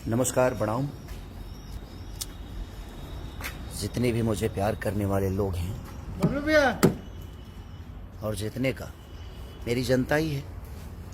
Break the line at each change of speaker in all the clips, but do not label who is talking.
नमस्कार प्रणाम। जितने भी मुझे प्यार करने वाले लोग हैं और जितने का मेरी जनता ही है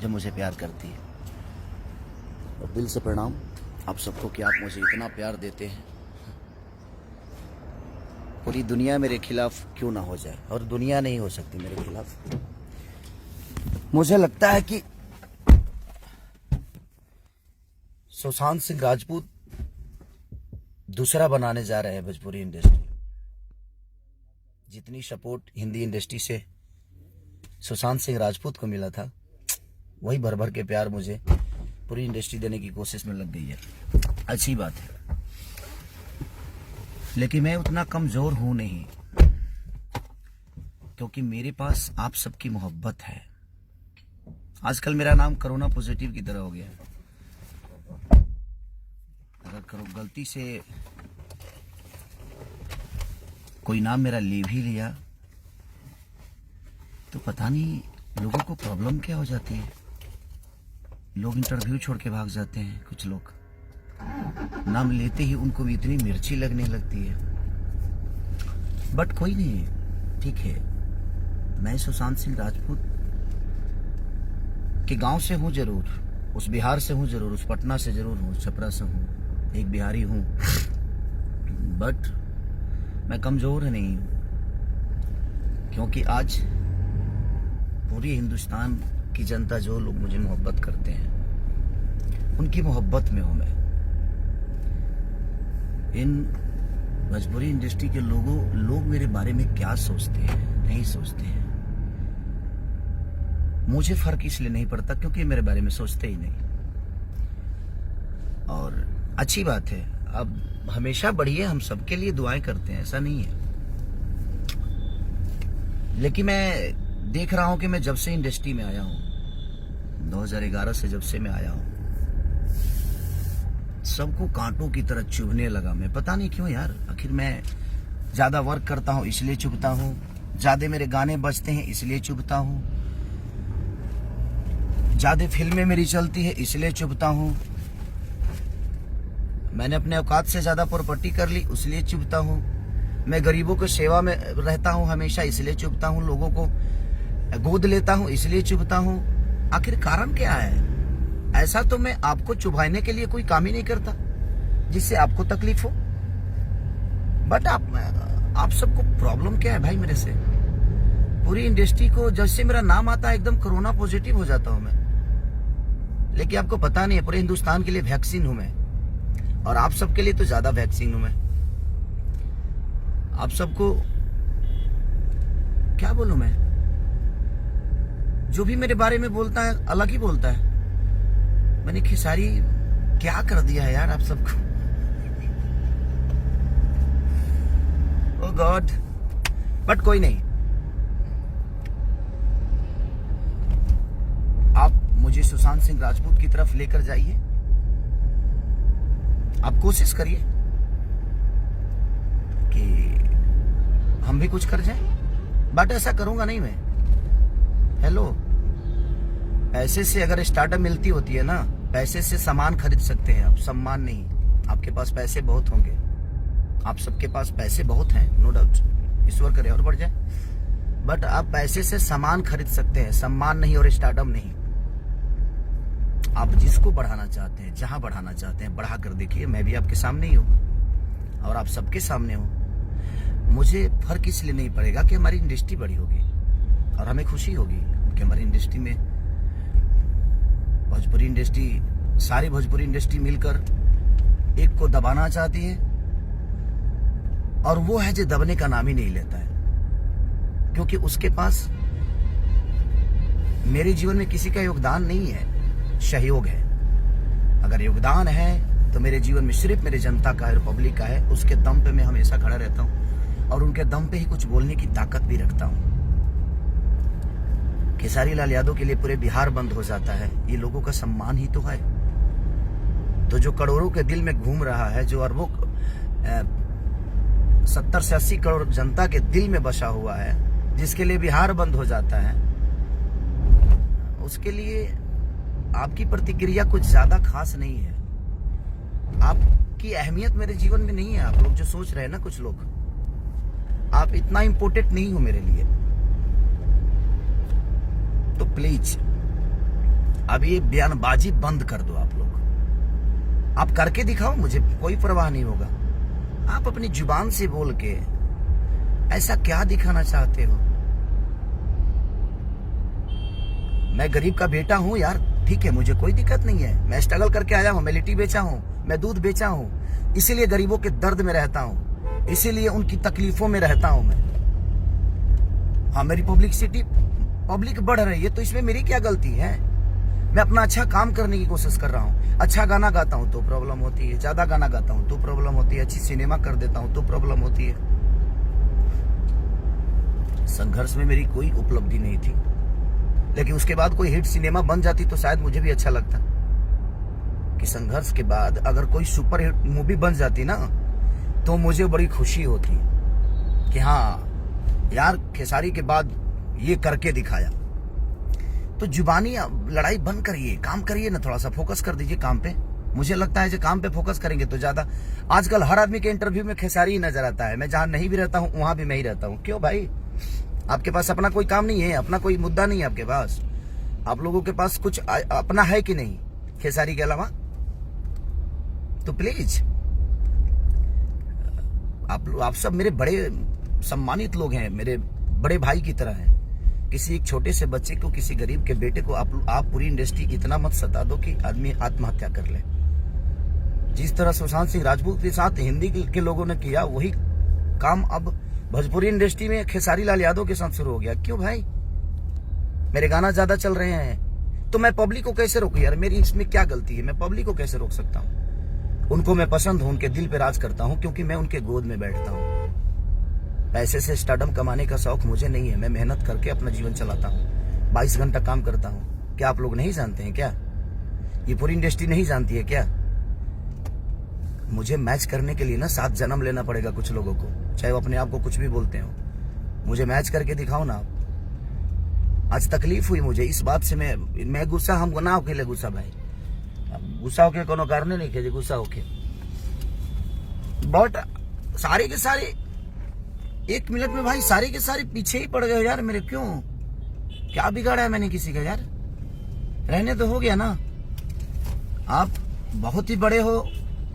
जो मुझे प्यार करती है, और दिल से प्रणाम आप सबको कि आप मुझे इतना प्यार देते हैं। पूरी दुनिया मेरे खिलाफ क्यों ना हो जाए, और दुनिया नहीं हो सकती मेरे खिलाफ। मुझे लगता है कि सुशांत सिंह राजपूत दूसरा बनाने जा रहे हैं भोजपुरी इंडस्ट्री। जितनी सपोर्ट हिंदी इंडस्ट्री से सुशांत सिंह राजपूत को मिला था, वही भर भर के प्यार मुझे पूरी इंडस्ट्री देने की कोशिश में लग गई है। अच्छी बात है, लेकिन मैं उतना कमजोर हूं नहीं, क्योंकि मेरे पास आप सबकी मोहब्बत है। आजकल मेरा नाम कोरोना पॉजिटिव की तरह हो गया है। अगर गलती से कोई नाम मेरा ले भी लिया तो पता नहीं लोगों को प्रॉब्लम क्या हो जाती है। लोग इंटरव्यू छोड़ के भाग जाते हैं। कुछ लोग नाम लेते ही उनको भी इतनी मिर्ची लगने लगती है। बट कोई नहीं, ठीक है। मैं सुशांत सिंह राजपूत के गांव से हूं जरूर, उस बिहार से हूं जरूर, उस पटना से जरूर हूं, छपरा से हूं, एक बिहारी हूं, बट मैं कमजोर नहीं हूं, क्योंकि आज पूरी हिंदुस्तान की जनता, जो लोग मुझे मोहब्बत करते हैं, उनकी मोहब्बत में हूं मैं। इन भोजपुरी इंडस्ट्री के लोग मेरे बारे में क्या सोचते हैं, नहीं सोचते हैं, मुझे फर्क इसलिए नहीं पड़ता क्योंकि मेरे बारे में सोचते ही नहीं। और अच्छी बात है, अब हमेशा बढ़िए, हम सबके लिए दुआएं करते हैं, ऐसा नहीं है। लेकिन मैं देख रहा हूं कि मैं जब से इंडस्ट्री में आया हूं, 2011 से जब से मैं आया हूं, सबको कांटों की तरह चुभने लगा। मैं पता नहीं क्यों यार। आखिर मैं ज्यादा वर्क करता हूं इसलिए चुभता हूं, ज्यादा मेरे गाने बजते हैं इसलिए चुभता हूं, ज्यादा फिल्में मेरी चलती है इसलिए चुभता हूं, मैंने अपने औकात से ज्यादा प्रॉपर्टी कर ली इसलिए चुभता हूं, मैं गरीबों की सेवा में रहता हूं हमेशा इसलिए चुभता हूं, लोगों को गोद लेता हूं इसलिए चुभता हूं। आखिर कारण क्या है? ऐसा तो मैं आपको चुभाने के लिए कोई काम ही नहीं करता जिससे आपको तकलीफ हो। बट आप सबको प्रॉब्लम क्या है भाई मेरे से? पूरी इंडस्ट्री को जैसे मेरा नाम आता है एकदम कोरोना पॉजिटिव हो जाता हूं मैं। लेकिन आपको पता नहीं है, पूरे हिंदुस्तान के लिए वैक्सीन हूं मैं, और आप सबके लिए तो ज्यादा वैक्सीन हूं मैं। आप सबको क्या बोलूं मैं? जो भी मेरे बारे में बोलता है अलग ही बोलता है। मैंने खेसारी क्या कर दिया है यार आप सबको। ओह गॉड। बट कोई नहीं, आप मुझे सुशांत सिंह राजपूत की तरफ लेकर जाइए। आप कोशिश करिए कि हम भी कुछ कर जाएं। बट ऐसा करूंगा नहीं मैं। हेलो, पैसे से अगर स्टार्टअप मिलती होती है ना, पैसे से सामान खरीद सकते हैं आप, सम्मान नहीं। आपके पास पैसे बहुत होंगे, आप सबके पास पैसे बहुत हैं, नो डाउट, ईश्वर करे और बढ़ जाए। बट आप पैसे से सामान खरीद सकते हैं, सम्मान नहीं और स्टार्टअप नहीं। आप जिसको बढ़ाना चाहते हैं, जहां बढ़ाना चाहते हैं, बढ़ा कर देखिए। मैं भी आपके सामने ही हूं और आप सबके सामने हूं। मुझे फर्क इसलिए नहीं पड़ेगा कि हमारी इंडस्ट्री बड़ी होगी और हमें खुशी होगी कि हमारी इंडस्ट्री में भोजपुरी इंडस्ट्री, सारी भोजपुरी इंडस्ट्री मिलकर एक को दबाना चाहती है, और वो है जो दबने का नाम ही नहीं लेता है, क्योंकि उसके पास मेरे जीवन में किसी का योगदान नहीं है, सहयोग है। अगर योगदान है तो मेरे जीवन में सिर्फ मेरे जनता का है, पब्लिक का है। उसके दम पे मैं हमेशा खड़ा रहता हूं और उनके दम पे ही कुछ बोलने की ताकत भी रखता हूं। खेसारी लाल यादव के लिए पूरे बिहार बंद हो जाता है, ये लोगों का सम्मान ही तो है। तो जो करोड़ों के दिल में घूम रहा है, जो अरबों 70 से 80 करोड़ जनता के दिल में बसा हुआ है, जिसके लिए बिहार बंद हो जाता है, उसके लिए आपकी प्रतिक्रिया कुछ ज्यादा खास नहीं है। आपकी अहमियत मेरे जीवन में नहीं है। आप लोग जो सोच रहे हैं ना, कुछ लोग, आप इतना इम्पोर्टेंट नहीं हो मेरे लिए। तो प्लीज अब ये बयानबाजी बंद कर दो। आप लोग आप करके दिखाओ, मुझे कोई परवाह नहीं होगा। आप अपनी जुबान से बोल के ऐसा क्या दिखाना चाहते हो? मैं गरीब का बेटा हूं यार, ठीक है, मुझे कोई दिक्कत नहीं है। मैं स्ट्रगल करके आया हूं, मैं लिट्टी बेचा हूं, मैं दूध बेचा हूं, इसीलिए गरीबों के दर्द में रहता हूं, इसीलिए उनकी तकलीफों में रहता हूं मैं। हाँ, मेरी पब्लिक बढ़ रही है तो इसमें मेरी क्या गलती है? मैं अपना अच्छा काम करने की कोशिश कर रहा हूँ। अच्छा गाना गाता हूँ तो प्रॉब्लम होती है, ज्यादा गाना गाता हूँ तो प्रॉब्लम होती है, अच्छी सिनेमा कर देता हूँ तो प्रॉब्लम होती है। संघर्ष में मेरी कोई उपलब्धि नहीं थी, लेकिन उसके बाद कोई हिट सिनेमा बन जाती तो शायद मुझे भी अच्छा लगता। कि संघर्ष के बाद अगर कोई सुपर हिट मूवी बन जाती ना, तो मुझे बड़ी खुशी होती कि हाँ यार, खेसारी के बाद ये करके दिखाया। तो जुबानी लड़ाई बंद करिए, काम करिए ना, थोड़ा सा फोकस कर दीजिए काम पे। मुझे लगता है जो काम पे फोकस करेंगे तो ज्यादा। आजकल हर आदमी के इंटरव्यू में खेसारी ही नजर आता है। मैं जहां नहीं भी रहता हूं वहां भी मैं ही रहता हूं। क्यों भाई? आपके पास अपना कोई काम नहीं है, अपना कोई मुद्दा नहीं है आपके पास? आप लोगों के पास कुछ अपना है कि नहीं खेसारी के अलावा? तो प्लीज आप सब मेरे बड़े सम्मानित लोग हैं, मेरे बड़े भाई की तरह हैं। किसी एक छोटे से बच्चे को, किसी गरीब के बेटे को आप पूरी इंडस्ट्री इतना मत सता दो कि आदमी आत्महत्या कर ले। जिस तरह सुशांत सिंह राजपूत के साथ हिंदी के लोगों ने किया, वही काम अब भोजपुरी इंडस्ट्री में खेसारी लाल यादव के साथ शुरू हो गया। क्यों भाई? मेरे गाना ज्यादा चल रहे हैं तो मैं पब्लिक को कैसे रोकूं यार? मेरी इसमें क्या गलती है? मैं पब्लिक को कैसे रोक सकता हूं? उनको मैं पसंद हूं, उनके दिल पे राज करता हूं, क्योंकि मैं उनके गोद में बैठता हूं। पैसे से स्टारडम कमाने का शौक मुझे नहीं है। मैं मेहनत करके अपना जीवन चलाता हूँ, 22 घंटा काम करता हूँ। क्या आप लोग नहीं जानते हैं क्या? ये पूरी इंडस्ट्री नहीं जानती है क्या? मुझे मैच करने के लिए ना 7 जन्म लेना पड़ेगा कुछ लोगों को, चाहे वो अपने आप को कुछ भी बोलते हो। मुझे मैच करके दिखाओ ना आप। आज तकलीफ हुई मुझे इस बात से। मैं गुस्सा, हम ना होके गुस्सा भाई, गुस्सा होके कोनो कारण नहीं के गुस्सा होके। बट सारे के सारे 1 मिनट में भाई सारे के सारे पीछे ही पड़ गए यार मेरे। क्यों? क्या बिगाड़ा है मैंने किसी का यार? रहने तो हो गया ना। आप बहुत ही बड़े हो,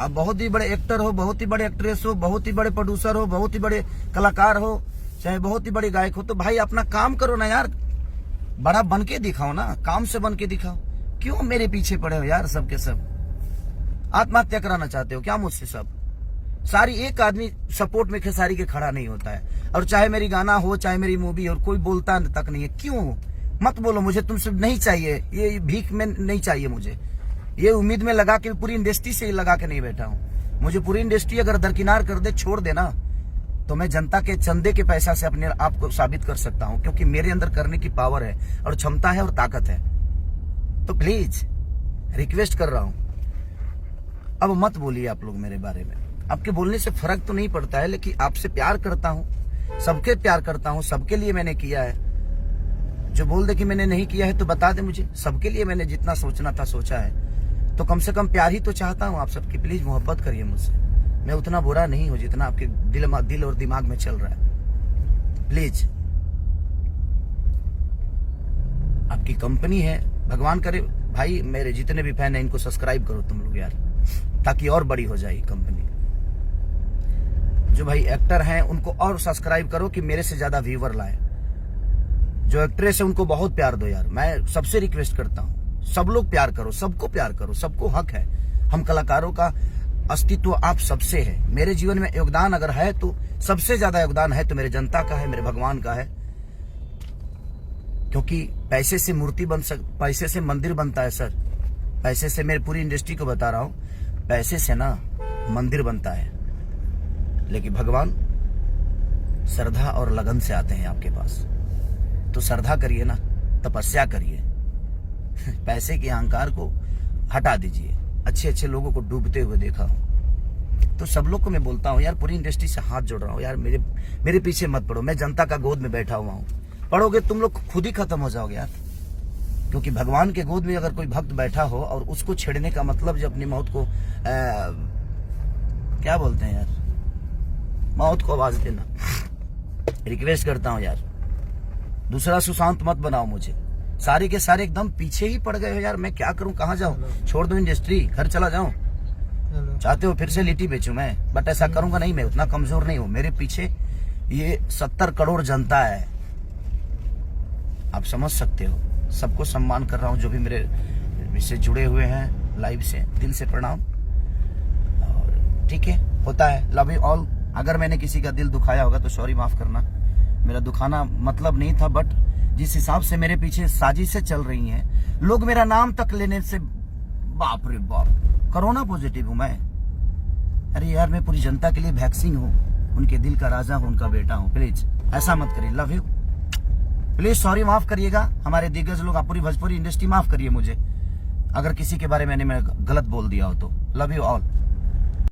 आप बहुत ही बड़े एक्टर हो, बहुत ही बड़े एक्ट्रेस हो, बहुत ही बड़े प्रोड्यूसर हो, बहुत ही बड़े कलाकार हो, चाहे बहुत ही बड़े गायक हो, तो भाई अपना काम करो ना यार। बड़ा बन के दिखाओ ना, काम से बन के दिखाओ। क्यों मेरे पीछे पड़े हो यार सब के सब? आत्महत्या कराना चाहते हो क्या मुझसे सब? सारी एक आदमी सपोर्ट में खेसारी के खड़ा नहीं होता है, और चाहे मेरी गाना हो, चाहे मेरी मूवी हो, कोई बोलता तक नहीं है। क्यों? मत बोलो, मुझे तुमसे नहीं चाहिए, ये भीख में नहीं चाहिए मुझे। ये उम्मीद में लगा के पूरी इंडस्ट्री से लगा के नहीं बैठा हूँ। मुझे पूरी इंडस्ट्री अगर दरकिनार कर दे, छोड़ देना, तो मैं जनता के चंदे के पैसा से अपने आप को साबित कर सकता हूँ, क्योंकि मेरे अंदर करने की पावर है और क्षमता है और ताकत है। तो प्लीज रिक्वेस्ट कर रहा हूँ, अब मत बोलिए आप लोग मेरे बारे में। आपके बोलने से फर्क तो नहीं पड़ता है, लेकिन आपसे प्यार करता हूँ, सबके प्यार करता हूँ, सबके लिए मैंने किया है। जो बोल दे कि मैंने नहीं किया है तो बता दे मुझे। सबके लिए मैंने जितना सोचना था सोचा है, तो कम से कम प्यार ही तो चाहता हूँ आप सबकी। प्लीज मोहब्बत करिए मुझसे। मैं उतना बुरा नहीं हूँ जितना आपके दिल और दिमाग में चल रहा है। प्लीज, आपकी कंपनी है, भगवान करे भाई मेरे जितने भी फैन हैं इनको सब्सक्राइब करो तुम लोग यार, ताकि और बड़ी हो जाए कंपनी। जो भाई एक्टर हैं उनको और सब्सक्राइब करो कि मेरे से ज्यादा व्यूवर लाए। जो एक्ट्रेस है उनको बहुत प्यार दो यार, मैं सबसे रिक्वेस्ट करता हूँ। सब लोग प्यार करो, सबको प्यार करो, सबको हक है। हम कलाकारों का अस्तित्व आप सबसे है। मेरे जीवन में योगदान अगर है तो सबसे ज्यादा योगदान है तो मेरे जनता का है, मेरे भगवान का है। क्योंकि पैसे से मूर्ति पैसे से मंदिर बनता है सर। पैसे से, मैं पूरी इंडस्ट्री को बता रहा हूँ, पैसे से ना मंदिर बनता है, लेकिन भगवान श्रद्धा और लगन से आते हैं आपके पास। तो श्रद्धा करिए ना, तपस्या करिए, पैसे के अहंकार को हटा दीजिए। अच्छे अच्छे लोगों को डूबते हुए देखा हूं, तो सब लोग को मैं बोलता हूं यार, पूरी इंडस्ट्री से हाथ जोड़ रहा हूं यार, मेरे पीछे मत पड़ो। मैं जनता का गोद में बैठा हुआ हूं। पढ़ोगे तुम लोग खुद ही खत्म हो जाओगे यार। क्योंकि भगवान के गोद में अगर कोई भक्त बैठा हो और उसको छेड़ने का मतलब जो अपनी मौत को क्या बोलते हैं यार, मौत को आवाज देना। रिक्वेस्ट करता हूँ यार, दूसरा सुशांत मत बनाओ मुझे। सारे के सारे एकदम पीछे ही पड़ गए हो यार, मैं क्या करूं, कहाँ जाऊं? छोड़ दूं इंडस्ट्री, घर चला जाऊं? चाहते हो फिर से लिट्टी बेचूं मैं? बट ऐसा करूंगा नहीं, मैं उतना कमजोर नहीं हूं। मेरे पीछे ये 70 करोड़ जनता है, आप समझ सकते हो। सबको सम्मान कर रहा हूं जो भी मेरे से जुड़े हुए हैं लाइव से, दिल से प्रणाम। और ठीक है, होता है, लव यू ऑल। अगर मैंने किसी का दिल दुखाया होगा तो सॉरी, माफ करना, मेरा दुखाना मतलब नहीं था। बट जिस हिसाब से मेरे पीछे साजिशें चल रही हैं, लोग मेरा नाम तक लेने से, बाप रे बाप, कोरोना पॉजिटिव हूं मैं। अरे यार, मैं पूरी जनता के लिए वैक्सीन हूं, उनके दिल का राजा हूं, उनका बेटा हूं। प्लीज ऐसा मत करिए, लव यू। प्लीज सॉरी, माफ करिएगा हमारे दिग्गज लोग, आप पूरी भोजपुरी इंडस्ट्री माफ करिए मुझे अगर किसी के बारे में मैंने गलत बोल दिया हो तो। Love you all.